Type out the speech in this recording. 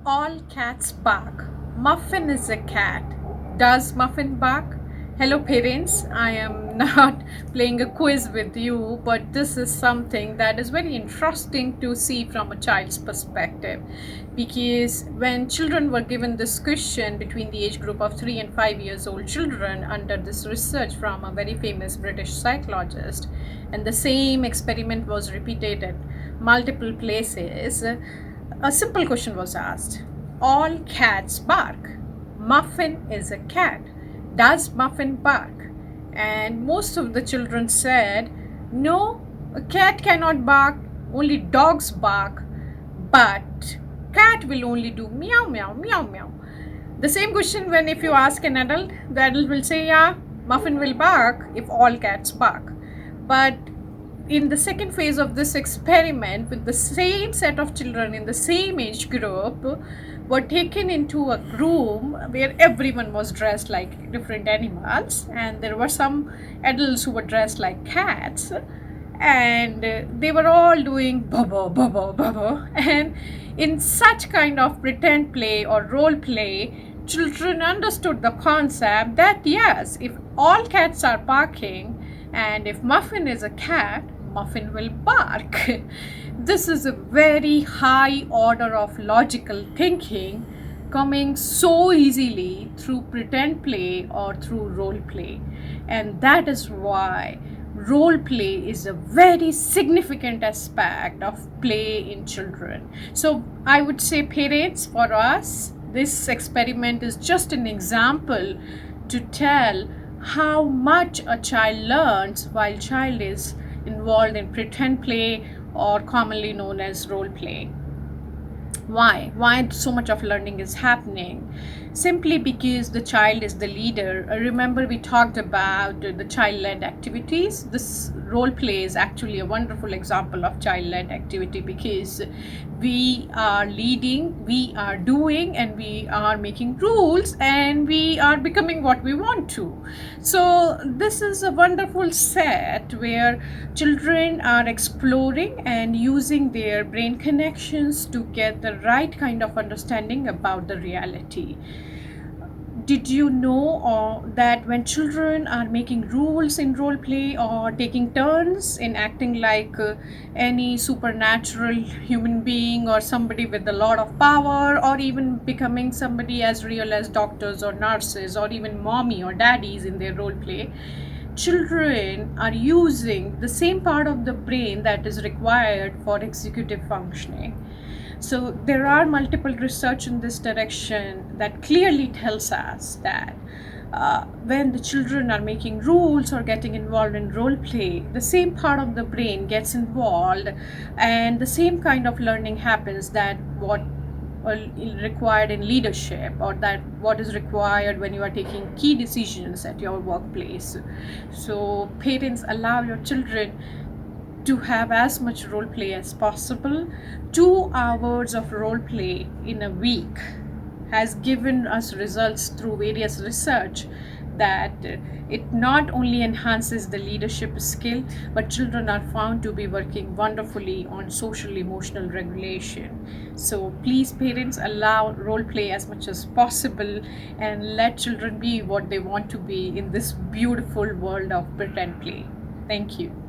All cats bark. Muffin is a cat. Does Muffin bark? Hello, parents. I am not playing a quiz with you, but this is something that is very interesting to see from a child's perspective. Because when children were given this question between the age group of 3 and 5 years old children under this research from a very famous British psychologist, and the same experiment was repeated at multiple places, a simple question was asked. All cats bark. Muffin is a cat. Does Muffin bark? And most of the children said, no, a cat cannot bark, only dogs bark, but cat will only do meow, meow, meow, meow. The same question when if you ask an adult, the adult will say, yeah, Muffin will bark if all cats bark. But in the second phase of this experiment, with the same set of children in the same age group, were taken into a room where everyone was dressed like different animals, and there were some adults who were dressed like cats, and they were all doing bubba bubba bubba. And in such kind of pretend play or role play, children understood the concept that yes, if all cats are barking and if Muffin is a cat, Muffin will bark. This is a very high order of logical thinking coming so easily through pretend play or through role play. And that is why role play is a very significant aspect of play in children. So I would say, parents, for us, this experiment is just an example to tell how much a child learns while child is involved in pretend play, or commonly known as role play. Why so much of learning is happening? Simply because the child is the leader. Remember, we talked about the child-led activities. This role play is actually a wonderful example of child-led activity, because we are leading, we are doing, and we are making rules, and we are becoming what we want to. So this is a wonderful set where children are exploring and using their brain connections to get the right kind of understanding about the reality. Did you know that when children are making rules in role play or taking turns in acting like any supernatural human being or somebody with a lot of power, or even becoming somebody as real as doctors or nurses or even mommy or daddies in their role play, children are using the same part of the brain that is required for executive functioning. So there are multiple research in this direction that clearly tells us that when the children are making rules or getting involved in role play, the same part of the brain gets involved, and the same kind of learning happens that what required in leadership, or that what is required when you are taking key decisions at your workplace. So parents, allow your children to have as much role play as possible. 2 hours of role play in a week has given us results through various research that it not only enhances the leadership skill, but children are found to be working wonderfully on social emotional regulation. So please, parents, allow role play as much as possible and let children be what they want to be in this beautiful world of pretend play. Thank you.